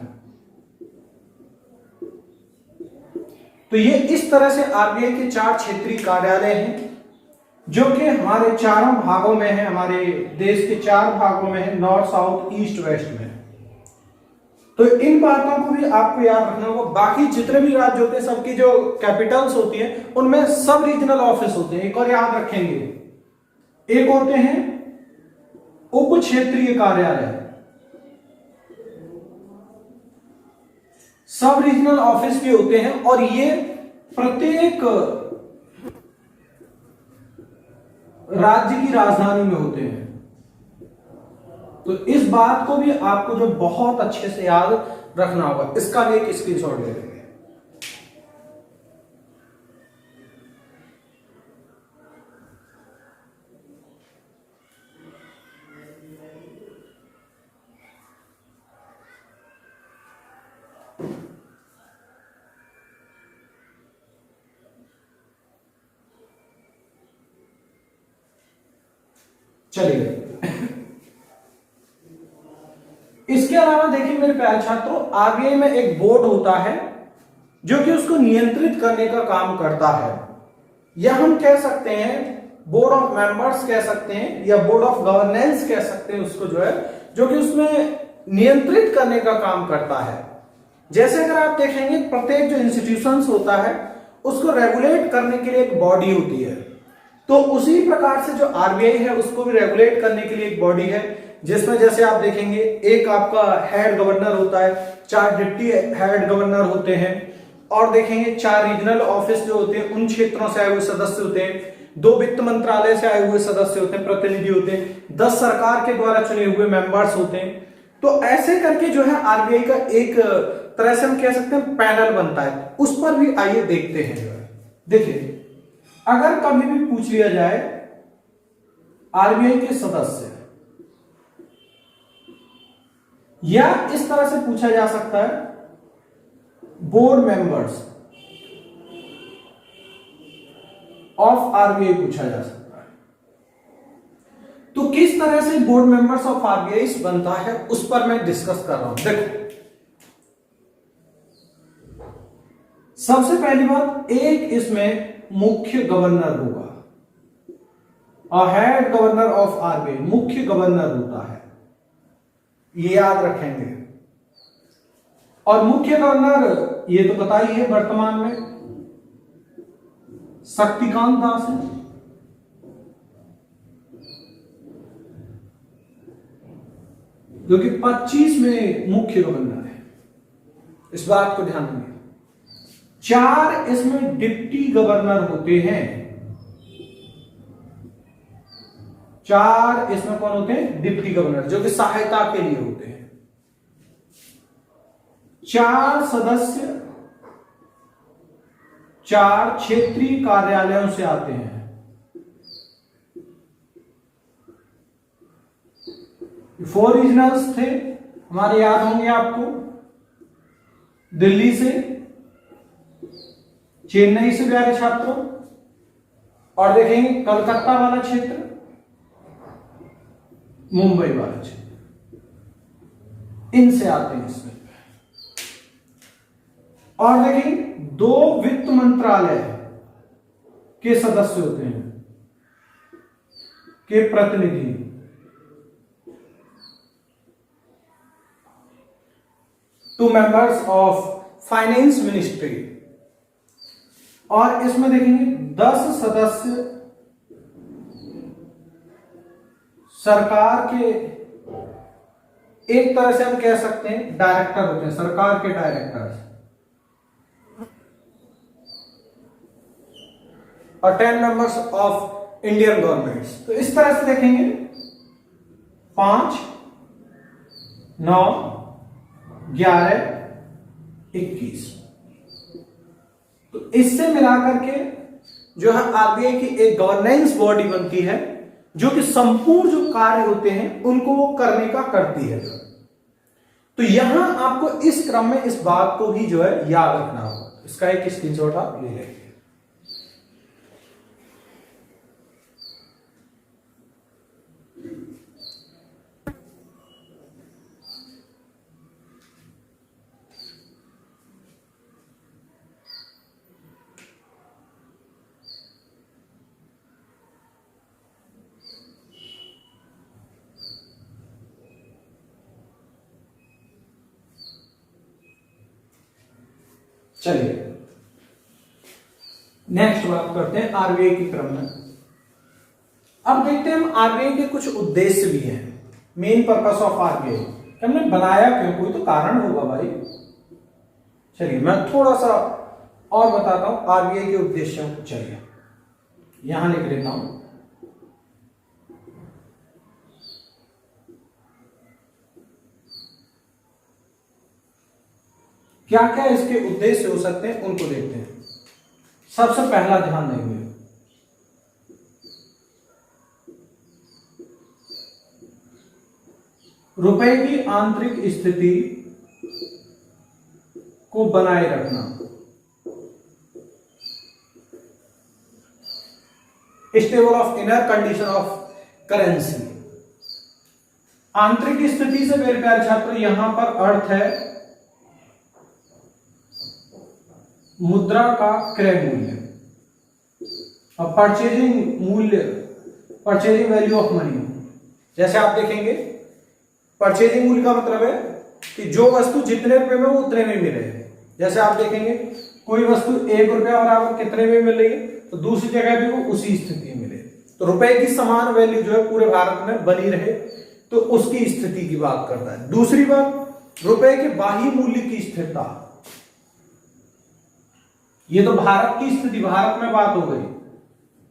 तो ये इस तरह से RBI के 4 क्षेत्रीय कार्यालय हैं, जो कि हमारे चारों भागों में है, हमारे देश के 4 भागों में है, नॉर्थ, साउथ, ईस्ट, वेस्ट में। तो इन बातों को भी आपको याद रखना होगा। बाकी जितने भी राज्य होते हैं, सबकी जो कैपिटल्स होती है, उनमें सब रीजनल ऑफिस होते हैं। एक और याद रखेंगे, एक होते हैं उप क्षेत्रीय कार्यालय, सब रीजनल ऑफिस भी होते हैं, और ये प्रत्येक राज्य की राजधानी में होते हैं। तो इस बात को भी आपको जो बहुत अच्छे से याद रखना होगा। इसका भी एक स्क्रीनशॉट ले लेंगे। चलिए, इसके अलावा देखिए मेरे प्यारे छात्रों, आरबीआई में एक बोर्ड होता है जो कि उसको नियंत्रित करने का काम करता है, या हम कह सकते हैं बोर्ड ऑफ मेंबर्स कह सकते हैं, या बोर्ड ऑफ गवर्नेंस कह सकते हैं उसको, जो है जो कि उसमें नियंत्रित करने का काम करता है। जैसे अगर आप देखेंगे प्रत्येक जो इंस्टीट्यूशंस होता है उसको रेगुलेट करने के लिए एक बॉडी होती है, तो उसी प्रकार से जो आरबीआई है उसको भी रेगुलेट करने के लिए एक बॉडी है, जिसमें जैसे आप देखेंगे एक आपका हेड गवर्नर होता है, 4 डिप्टी हेड गवर्नर होते हैं, और देखेंगे 4 रीजनल ऑफिस जो होते हैं उन क्षेत्रों से आए हुए सदस्य होते हैं, 2 वित्त मंत्रालय से आए हुए सदस्य होते हैं, प्रतिनिधि होते हैं, 10 सरकार के द्वारा चुने हुए मेंबर्स होते हैं। तो ऐसे करके जो है आरबीआई का एक तरह से हम कह सकते हैं पैनल बनता है, उस पर भी आइए देखते हैं। जो है देखिए, अगर कभी भी पूछ लिया जाए आरबीआई के सदस्य, या इस तरह से पूछा जा सकता है बोर्ड मेंबर्स ऑफ आरबीआई पूछा जा सकता है, तो किस तरह से बोर्ड मेंबर्स ऑफ आरबीआई बनता है उस पर मैं डिस्कस कर रहा हूं। देखो, सबसे पहली बात, एक इसमें मुख्य गवर्नर होगा, हेड गवर्नर ऑफ आरबीआई मुख्य गवर्नर होता है, ये याद रखेंगे। और मुख्य गवर्नर ये तो पता ही है वर्तमान में शक्तिकांत दास है, जो कि 25 में मुख्य गवर्नर है, इस बात को ध्यान रखिए। 4 इसमें डिप्टी गवर्नर होते हैं, 4 इसमें कौन होते हैं? डिप्टी गवर्नर, जो कि सहायता के लिए होते हैं। 4 सदस्य 4 क्षेत्रीय कार्यालयों से आते हैं। फोर रीजनल्स थे हमारे, याद होंगे आपको, दिल्ली से, चेन्नई से प्यारे छात्रों, और देखेंगे कलकत्ता वाला क्षेत्र, मुंबई वाला क्षेत्र, इनसे आते हैं इसमें। और देखेंगे 2 वित्त मंत्रालय के सदस्य होते हैं, के प्रतिनिधि, two members of finance ministry, और इसमें देखेंगे 10 सदस्य सरकार के, एक तरह से हम कह सकते हैं डायरेक्टर होते हैं, सरकार के डायरेक्टर्स, और 10 मेंबर्स ऑफ इंडियन गवर्नमेंट्स। तो इस तरह से देखेंगे 5, 9, 11, 21। तो इससे मिलाकर के जो है आरबीआई की एक गवर्नेंस बॉडी बनती है, जो कि संपूर्ण जो कार्य होते हैं उनको वो करने का करती है। तो यहां आपको इस क्रम में इस बात को भी जो है याद रखना होगा, इसका एक स्क्रीनशॉट आप ले लेंगे। चलिए नेक्स्ट बात करते हैं आरबीआई के क्रम में। अब देखते हैं हम आरबीआई के कुछ उद्देश्य भी हैं, मेन पर्पस ऑफ आरबीआई, हमने बनाया क्यों, कोई तो कारण होगा भाई। चलिए मैं थोड़ा सा और बताता हूं आरबीआई के उद्देश्यों को। चलिए यहां लिख लेता हूं, क्या क्या इसके उद्देश्य हो सकते हैं उनको देखते हैं। सबसे पहला ध्यान देंगे, रुपए की आंतरिक स्थिति को बनाए रखना, stable of inner condition of currency. आंतरिक स्थिति से मेरे प्यारे छात्र यहां पर अर्थ है मुद्रा का क्रय मूल्य और परचेजिंग वैल्यू ऑफ मनी। जैसे आप देखेंगे परचेजिंग मूल्य का मतलब है कि जो वस्तु जितने रुपए में वो उतने में मिले। जैसे आप देखेंगे कोई वस्तु 1 रुपया बराबर कितने में मिल रही है, तो दूसरी जगह भी वो उसी स्थिति में मिले। तो रुपए की समान वैल्यू जो है पूरे भारत में बनी रहे, तो उसकी स्थिति की बात करता है। दूसरी बात, रुपए के बाह्य मूल्य की स्थिरता। ये तो भारत की स्थिति, भारत में बात हो गई।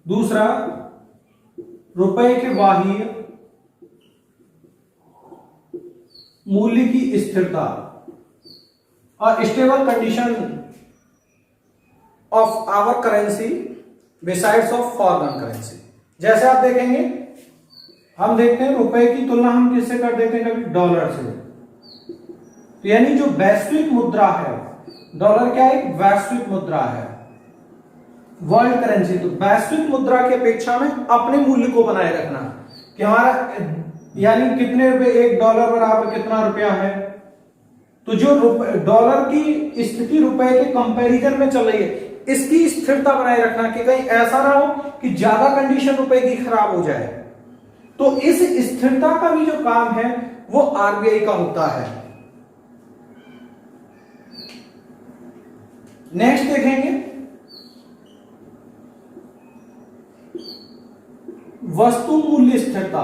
दूसरा, रुपए के बाह्य मूल्य की स्थिरता और stable condition of our currency besides of foreign currency. जैसे आप देखेंगे, हम देखते हैं रुपए की तुलना हम किससे कर देते हैं, कभी डॉलर से। तो यानी जो वैश्विक मुद्रा है, डॉलर क्या है, वैश्विक मुद्रा है, वर्ल्ड करेंसी। तो वैश्विक मुद्रा की अपेक्षा में अपने मूल्य को बनाए रखना कि हमारा यानी कितने रुपए, 1 डॉलर बराबर कितना रुपया है। तो जो डॉलर की स्थिति रुपए के कंपैरिजन में चल रही है, इसकी स्थिरता बनाए रखना कि कहीं ऐसा ना हो कि ज्यादा कंडीशन रुपए की खराब हो जाए। तो इस स्थिरता का भी जो काम है वो आरबीआई का होता है। नेक्स्ट देखेंगे वस्तु मूल्य स्थिरता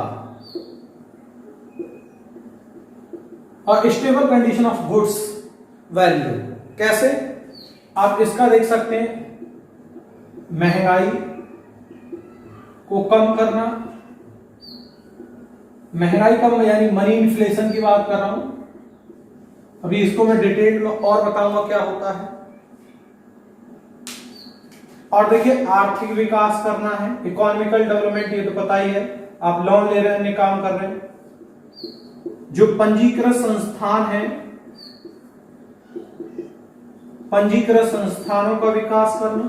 और stable condition of goods value. कैसे आप इसका देख सकते हैं, महंगाई को कम करना, महंगाई कम यानी मनी इन्फ्लेशन की बात कर रहा हूं। अभी इसको मैं डिटेल में और बताऊंगा क्या होता है। और देखिए आर्थिक विकास करना है, इकोनॉमिकल डेवलपमेंट, ये तो पता ही है, आप लोन ले रहे हैं, अन्य काम कर रहे हैं। जो पंजीकृत संस्थान है, पंजीकृत संस्थानों का विकास करना,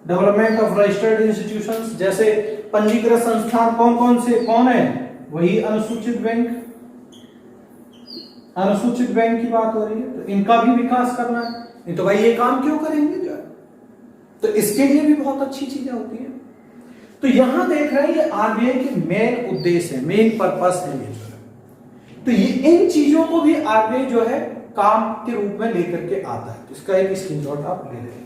डेवलपमेंट ऑफ रजिस्टर्ड इंस्टीट्यूशंस। जैसे पंजीकृत संस्थान कौन है, वही अनुसूचित बैंक, अनुसूचित बैंक की बात हो रही है, तो इनका भी विकास करना है। नहीं तो भाई ये काम क्यों करेंगे जो है, तो इसके लिए भी बहुत अच्छी चीजें होती हैं। तो यहां देख रहे हैं ये आरबीआई के मेन उद्देश्य है, मेन पर्पस है ये जो है। तो ये इन चीजों को भी आरबीआई जो है काम के रूप में लेकर के आता है। तो इसका एक स्क्रीनशॉट आप ले लेंगे।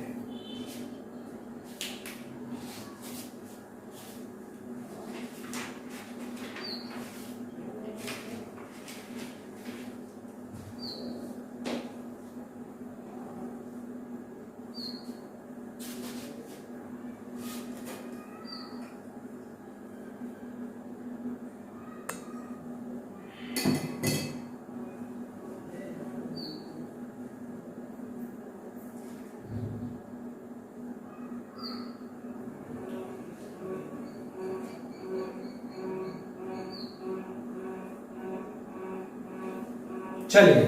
चलिए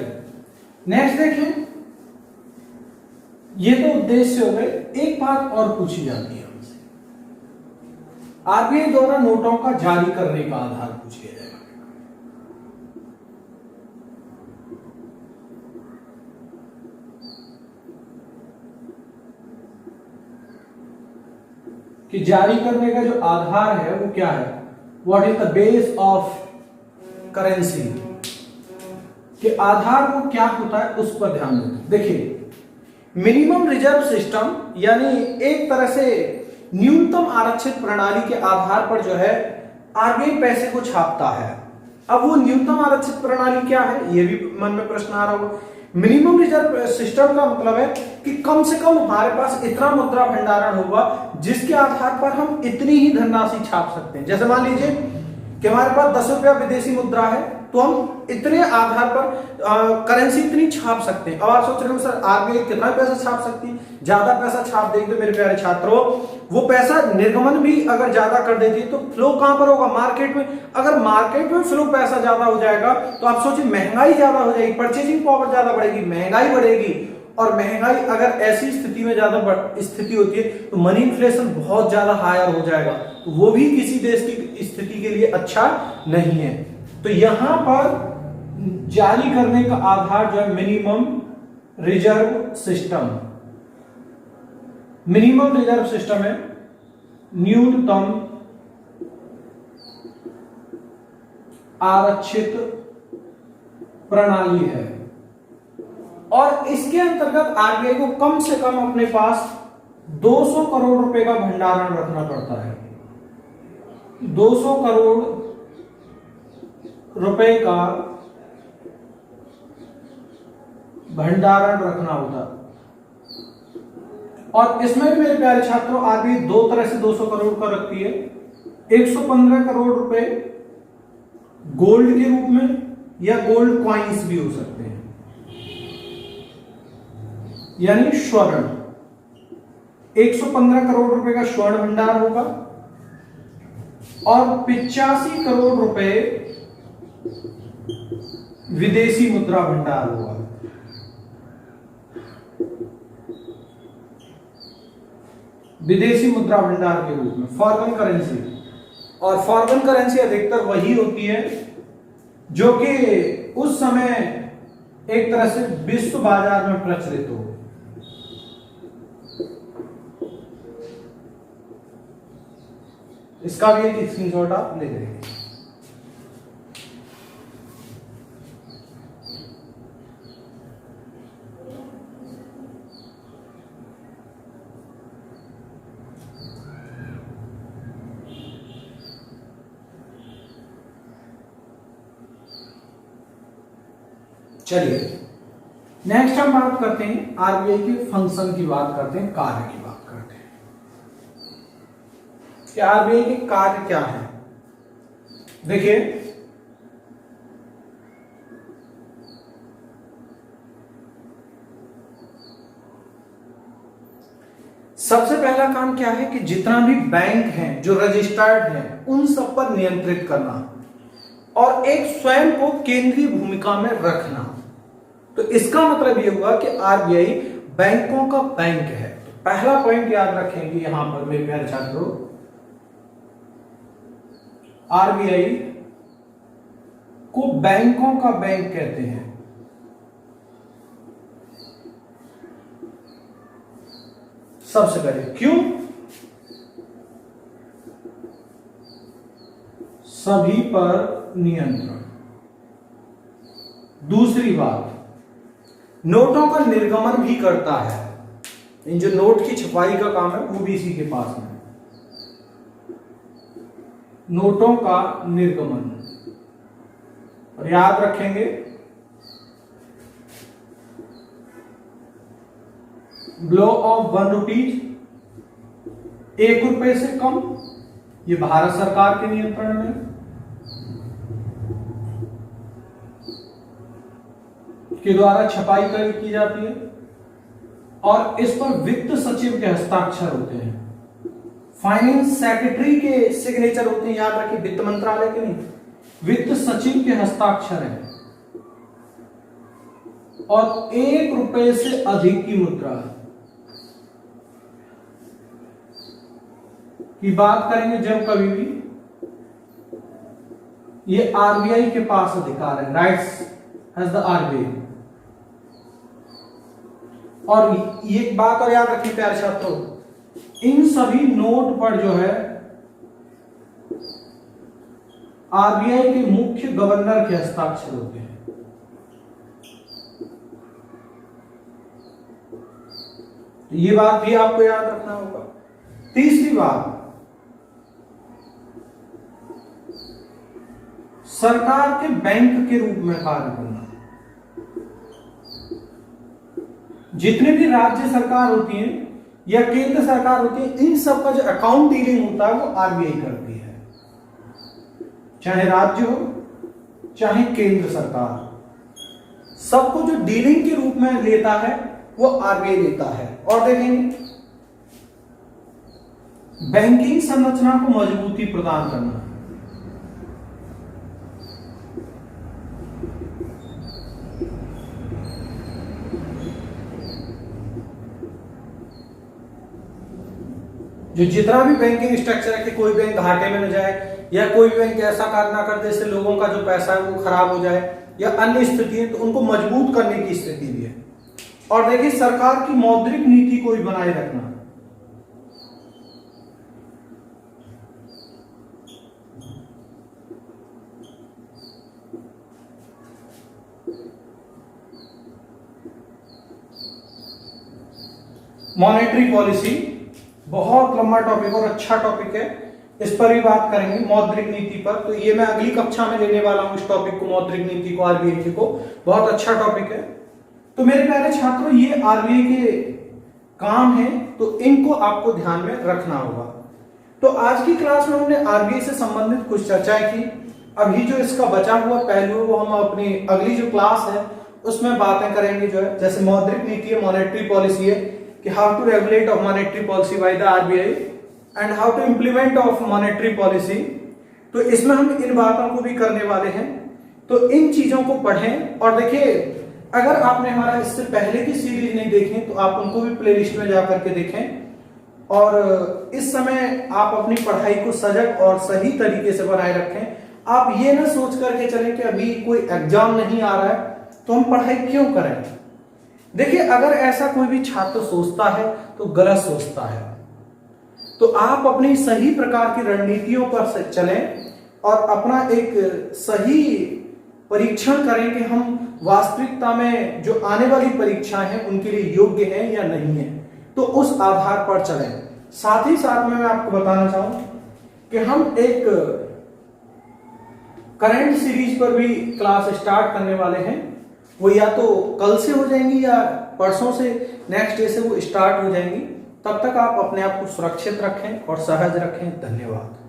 नेक्स्ट देखें, ये तो उद्देश्य हो गए। एक बात और पूछी जाती है हमसे, आरबीआई द्वारा नोटों का जारी करने का आधार पूछ लिया जाएगा कि जारी करने का जो आधार है वो क्या है, what is the base of currency, कि आधार वो क्या होता है उस पर ध्यान दें। देखिए मिनिमम रिजर्व सिस्टम यानी एक तरह से न्यूनतम आरक्षित प्रणाली के आधार पर जो है आरबीआई पैसे को छापता है। अब वो न्यूनतम आरक्षित प्रणाली क्या है, ये भी मन में प्रश्न आ रहा होगा। मिनिमम रिजर्व सिस्टम का मतलब है कि कम से कम हमारे पास इतना मुद्रा भंडारण होगा जिसके आधार पर हम इतनी ही धनराशि छाप सकते हैं। जैसे मान लीजिए कि हमारे पास 10 रुपया विदेशी मुद्रा है, तो हम इतने आधार पर करेंसी इतनी छाप सकते हैं। अब आप सोच रहे हो सर आरबीआई कितना पैसा छाप सकती है, ज्यादा पैसा छाप देगी तो मेरे प्यारे छात्रों वो पैसा निर्गमन भी अगर ज्यादा कर देती है तो फ्लो कहां पर होगा, मार्केट में। अगर मार्केट में फ्लो पैसा ज्यादा हो जाएगा तो आप सोचिए महंगाई ज्यादा हो जाएगी, परचेजिंग पावर ज्यादा बढ़ेगी, महंगाई बढ़ेगी। और महंगाई अगर ऐसी स्थिति में ज्यादा स्थिति होती है तो मनी इन्फ्लेशन बहुत ज्यादा हायर हो जाएगा, तो वो भी किसी देश की स्थिति के लिए अच्छा नहीं है। तो यहां पर जारी करने का आधार जो है minimum reserve system, minimum reserve system है, न्यूनतम आरक्षित प्रणाली है। और इसके अंतर्गत आरबीआई को कम से कम अपने पास 200 करोड़ रुपए का भंडारण रखना पड़ता है। 200 करोड़ रुपए का भंडारण रखना होता। और इसमें भी मेरे प्यारे छात्रों आरबीआई दो तरह से 200 करोड़ का रखती है। 115 करोड़ रुपए गोल्ड के रूप में या गोल्ड कॉइन्स भी हो सकते हैं, यानी स्वर्ण। 115 करोड़ रुपए का स्वर्ण भंडार होगा और 85 करोड़ रुपए विदेशी मुद्रा भंडार होगा। विदेशी मुद्रा भंडार के रूप में फॉरेन करेंसी। और फॉरेन करेंसी अधिकतर वही होती है जो कि उस समय एक तरह से विश्व बाजार में प्रचलित हो। इसका भी एक स्क्रीनशॉट आप ले लेंगे। चलिए नेक्स्ट हम बात करते हैं आरबीआई के फंक्शन की बात करते हैं, कार्य की बात करते हैं कि आरबीआई के कार्य क्या है। देखिए सबसे पहला काम क्या है कि जितना भी बैंक हैं जो रजिस्टर्ड हैं उन सब पर नियंत्रित करना और एक स्वयं को केंद्रीय भूमिका में रखना। तो इसका मतलब यह हुआ कि आरबीआई बैंकों का बैंक है। तो पहला पॉइंट याद रखेंगे यहां पर मेरे प्यारे छात्रों, आरबीआई को बैंकों का बैंक कहते हैं। सबसे पहले क्यों? सभी पर नियंत्रण। दूसरी बात, नोटों का निर्गमन भी करता है। इन जो नोट की छपाई का काम है वो भी इसी के पास है। नोटों का निर्गमन। और याद रखेंगे ब्लो ऑफ 1 रुपीज, 1 रुपए से कम, ये भारत सरकार के नियंत्रण में के द्वारा छपाई की जाती है और इस पर वित्त सचिव के हस्ताक्षर होते हैं। फाइनेंस सेक्रेटरी के सिग्नेचर होते हैं, याद रखिए, वित्त मंत्रालय के नहीं, वित्त सचिव के हस्ताक्षर है। और 1 रुपए से अधिक की मुद्रा की बात करेंगे जब कभी भी, ये आरबीआई के पास अधिकार है, राइट्स हैज द आरबीआई। और ये बात और याद रखिए प्यारे छात्रों, इन सभी नोट पर जो है आरबीआई के मुख्य गवर्नर के हस्ताक्षर होते हैं। तो ये बात भी आपको याद रखना होगा। तीसरी बात, सरकार के बैंक के रूप में कार्य करना। जितने भी राज्य सरकार होती है या केंद्र सरकार होती है, इन सब का जो अकाउंट डीलिंग होता है वो आरबीआई करती है। चाहे राज्य हो चाहे केंद्र सरकार, सबको जो डीलिंग के रूप में लेता है वो आरबीआई लेता है। और देखेंगे बैंकिंग संरचना को मजबूती प्रदान करना। जो जितना भी बैंकिंग स्ट्रक्चर है कि कोई बैंक घाटे में न जाए या कोई बैंक ऐसा कार्य ना कर दे जिससे लोगों का जो पैसा है वो खराब हो जाए या अन्य स्थिति है, तो उनको मजबूत करने की स्थिति भी है। और देखिए सरकार की मौद्रिक नीति को भी बनाए रखना। मॉनेटरी पॉलिसी बहुत लंबा टॉपिक और अच्छा टॉपिक है, इस पर भी बात करेंगे मौद्रिक नीति पर। तो ये मैं अगली कक्षा में लेने वाला हूं इस टॉपिक को, मौद्रिक नीति को, आरबीआई को। बहुत अच्छा टॉपिक है। तो मेरे प्यारे छात्रों, ये आरबीआई के काम है, तो इनको आपको ध्यान में रखना होगा। तो आज की क्लास में हमने आरबीआई से संबंधित कुछ चर्चाएं की। अभी जो इसका बचा हुआ पहलू है वो हम अपनी अगली जो क्लास है उसमें बातें करेंगे। जो है जैसे मौद्रिक नीति है, मॉनेटरी पॉलिसी है कि how to regulate of monetary policy by the RBI and how to implement of monetary policy. तो इसमें हम इन बातों को भी करने वाले हैं। तो इन चीजों को पढ़ें। और देखिए, अगर आपने हमारा इससे पहले की सीरीज नहीं देखी तो आप उनको भी प्लेलिस्ट में जाकर के देखें। और इस समय आप अपनी पढ़ाई को सजग और सही तरीके से बनाए रखें। आप ये ना सोच करके चलें कि अभी कोई एग्जाम नहीं आ रहा है तो हम पढ़ाई क्यों करें। देखिए, अगर ऐसा कोई भी छात्र सोचता है तो गलत सोचता है। तो आप अपनी सही प्रकार की रणनीतियों पर चलें और अपना एक सही परीक्षण करें कि हम वास्तविकता में जो आने वाली परीक्षाएं हैं उनके लिए योग्य हैं या नहीं है। तो उस आधार पर चलें। साथ ही साथ में मैं आपको बताना चाहूं कि हम एक करंट सीरीज पर भी क्लास स्टार्ट करने वाले हैं। वो या तो कल से हो जाएंगी या परसों से, नेक्स्ट डे से वो स्टार्ट हो जाएंगी। तब तक आप अपने आप को सुरक्षित रखें और सहज रखें। धन्यवाद।